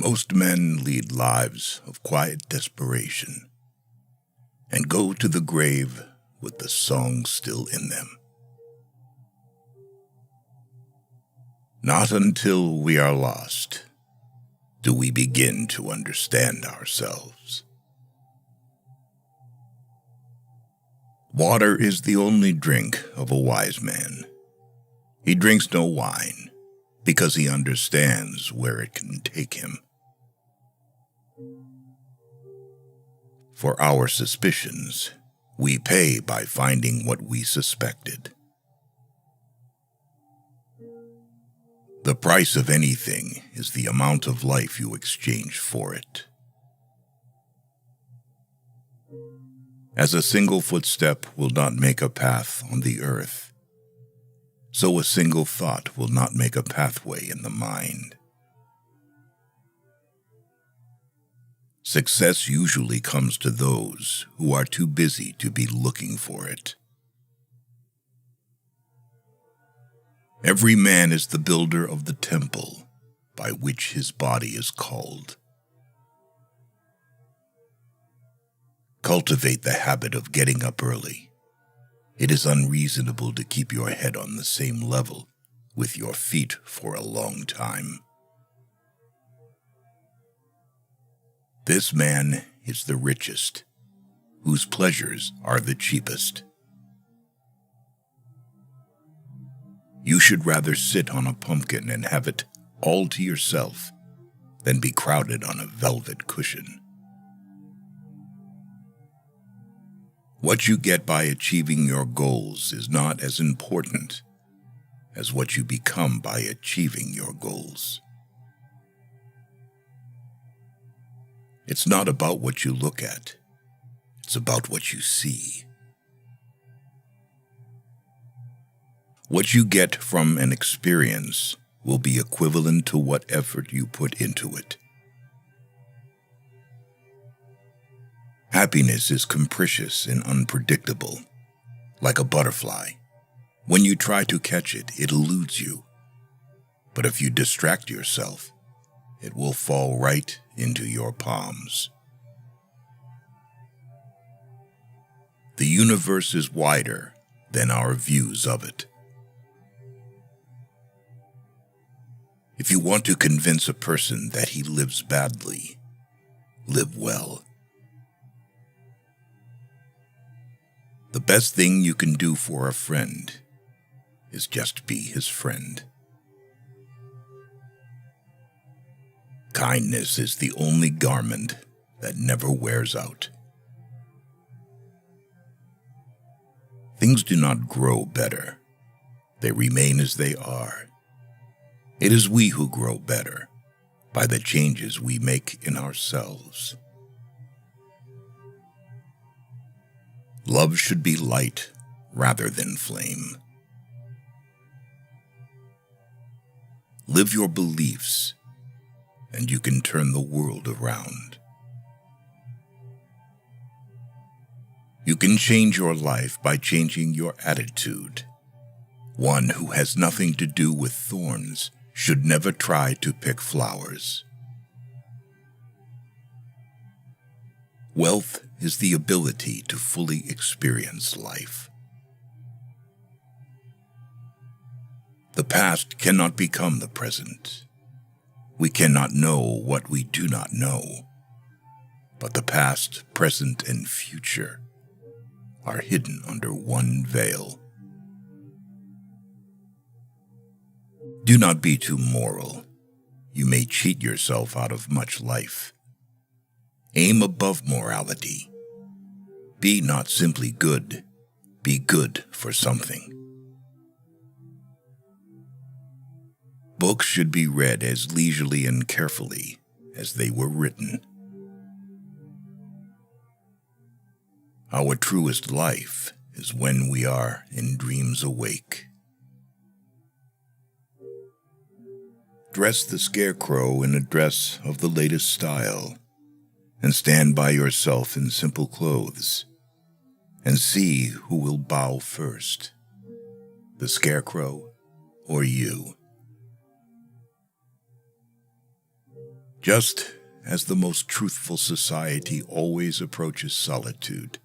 Most men lead lives of quiet desperation and go to the grave with the song still in them. Not until we are lost do we begin to understand ourselves. Water is the only drink of a wise man. He drinks no wine because he understands where it can take him. For our suspicions, we pay by finding what we suspected. The price of anything is the amount of life you exchange for it. As a single footstep will not make a path on the earth, so a single thought will not make a pathway in the mind. Success usually comes to those who are too busy to be looking for it. Every man is the builder of the temple by which his body is called. Cultivate the habit of getting up early. It is unreasonable to keep your head on the same level with your feet for a long time. This man is the richest, whose pleasures are the cheapest. You should rather sit on a pumpkin and have it all to yourself than be crowded on a velvet cushion. What you get by achieving your goals is not as important as what you become by achieving your goals. It's not about what you look at, it's about what you see. What you get from an experience will be equivalent to what effort you put into it. Happiness is capricious and unpredictable, like a butterfly. When you try to catch it, it eludes you. But if you distract yourself, it will fall right into your palms. The universe is wider than our views of it. If you want to convince a person that he lives badly, live well. The best thing you can do for a friend is just be his friend. Kindness is the only garment that never wears out. Things do not grow better. They remain as they are. It is we who grow better by the changes we make in ourselves. Love should be light rather than flame. Live your beliefs, and you can turn the world around. You can change your life by changing your attitude. One who has nothing to do with thorns should never try to pick flowers. Wealth is the ability to fully experience life. The past cannot become the present. We cannot know what we do not know, but the past, present, and future are hidden under one veil. Do not be too moral. You may cheat yourself out of much life. Aim above morality. Be not simply good. Be good for something. Books should be read as leisurely and carefully as they were written. Our truest life is when we are in dreams awake. Dress the scarecrow in a dress of the latest style, and stand by yourself in simple clothes, and see who will bow first, the scarecrow or you. Just as the most truthful society always approaches solitude,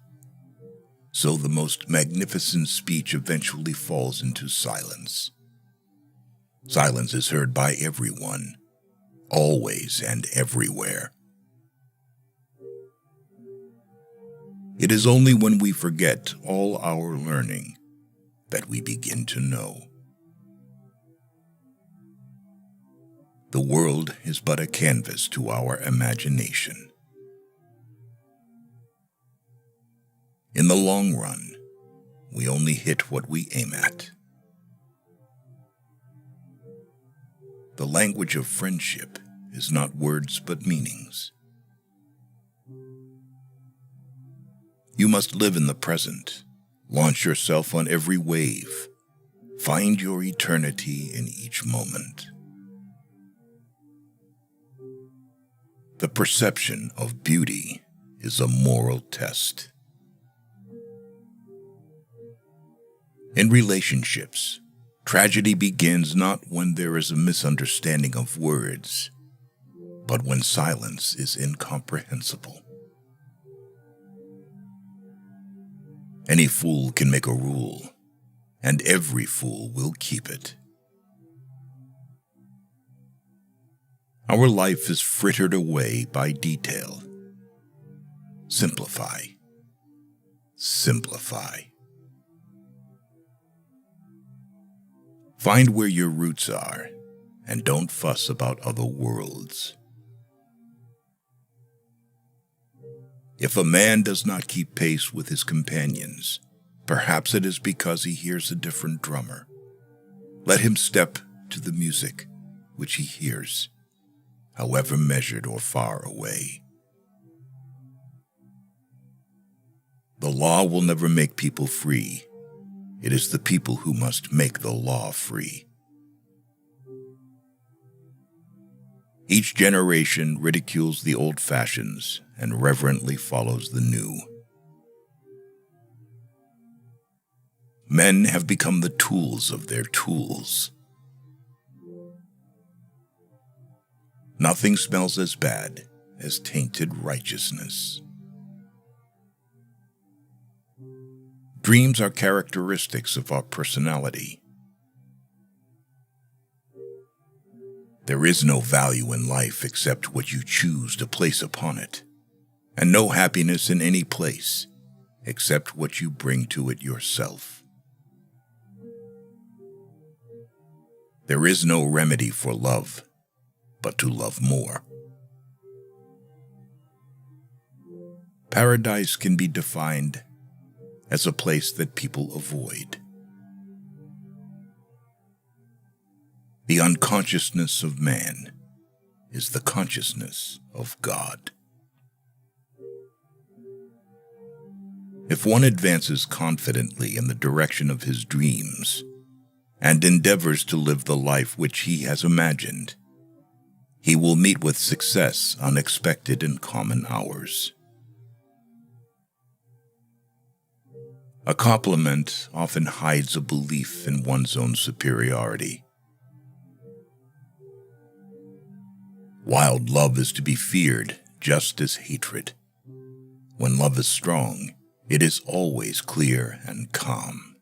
so the most magnificent speech eventually falls into silence. Silence is heard by everyone, always and everywhere. It is only when we forget all our learning that we begin to know. The world is but a canvas to our imagination. In the long run, we only hit what we aim at. The language of friendship is not words but meanings. You must live in the present, launch yourself on every wave, find your eternity in each moment. The perception of beauty is a moral test. In relationships, tragedy begins not when there is a misunderstanding of words, but when silence is incomprehensible. Any fool can make a rule, and every fool will keep it. Our life is frittered away by detail. Simplify. Simplify. Find where your roots are, and don't fuss about other worlds. If a man does not keep pace with his companions, perhaps it is because he hears a different drummer. Let him step to the music which he hears, however measured or far away. The law will never make people free. It is the people who must make the law free. Each generation ridicules the old fashions and reverently follows the new. Men have become the tools of their tools. Nothing smells as bad as tainted righteousness. Dreams are characteristics of our personality. There is no value in life except what you choose to place upon it, and no happiness in any place except what you bring to it yourself. There is no remedy for love but to love more. Paradise can be defined as a place that people avoid. The unconsciousness of man is the consciousness of God. If one advances confidently in the direction of his dreams and endeavors to live the life which he has imagined, he will meet with success unexpected in common hours. A compliment often hides a belief in one's own superiority. Wild love is to be feared just as hatred. When love is strong, it is always clear and calm.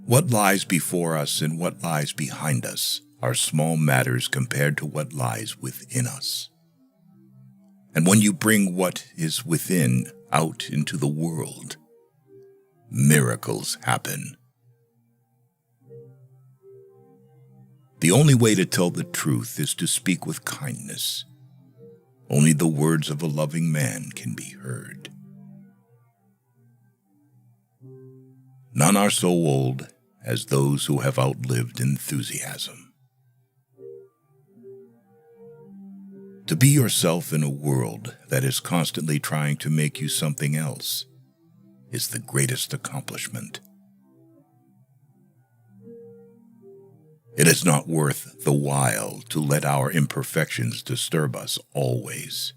What lies before us and what lies behind us are small matters compared to what lies within us. And when you bring what is within out into the world, miracles happen. The only way to tell the truth is to speak with kindness. Only the words of a loving man can be heard. None are so old as those who have outlived enthusiasm. To be yourself in a world that is constantly trying to make you something else is the greatest accomplishment. It is not worth the while to let our imperfections disturb us always.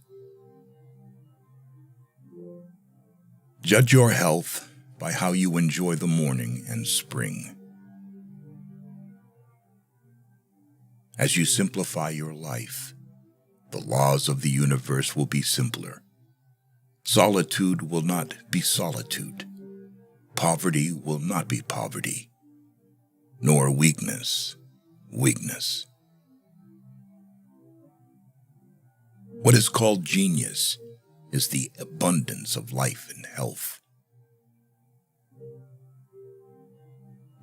Judge your health by how you enjoy the morning and spring. As you simplify your life, the laws of the universe will be simpler. Solitude will not be solitude. Poverty will not be poverty, nor weakness, weakness. What is called genius is the abundance of life and health.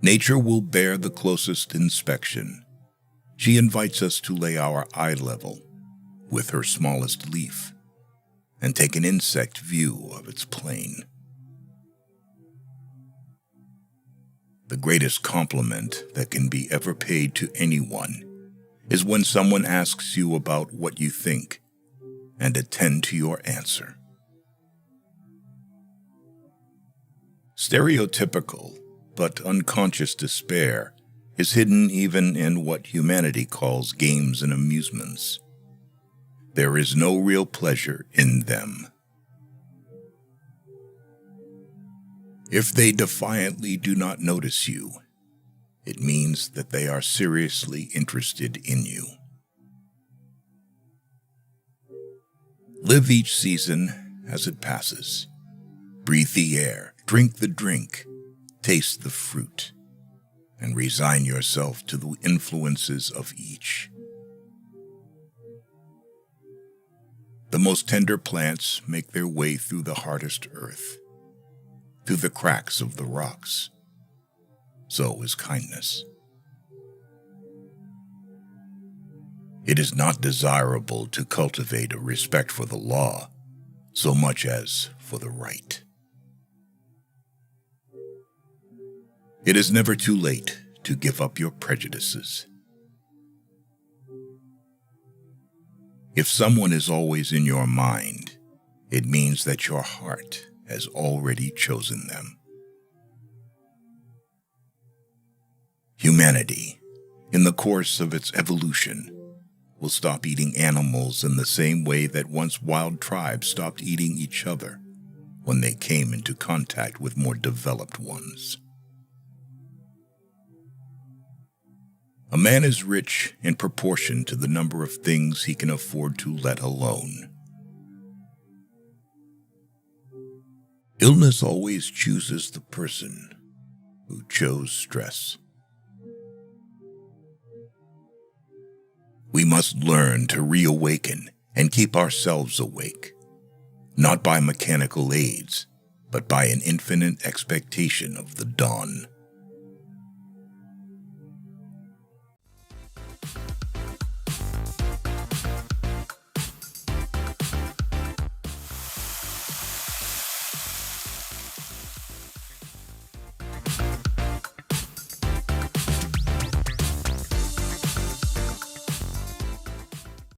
Nature will bear the closest inspection. She invites us to lay our eye level with her smallest leaf and take an insect view of its plane. The greatest compliment that can be ever paid to anyone is when someone asks you about what you think and attend to your answer. Stereotypical but unconscious despair is hidden even in what humanity calls games and amusements. There is no real pleasure in them. If they defiantly do not notice you, it means that they are seriously interested in you. Live each season as it passes. Breathe the air, drink the drink, taste the fruit, and resign yourself to the influences of each. The most tender plants make their way through the hardest earth, through the cracks of the rocks. So is kindness. It is not desirable to cultivate a respect for the law so much as for the right. It is never too late to give up your prejudices. If someone is always in your mind, it means that your heart has already chosen them. Humanity, in the course of its evolution, will stop eating animals in the same way that once wild tribes stopped eating each other when they came into contact with more developed ones. A man is rich in proportion to the number of things he can afford to let alone. Illness always chooses the person who chose stress. We must learn to reawaken and keep ourselves awake, not by mechanical aids, but by an infinite expectation of the dawn.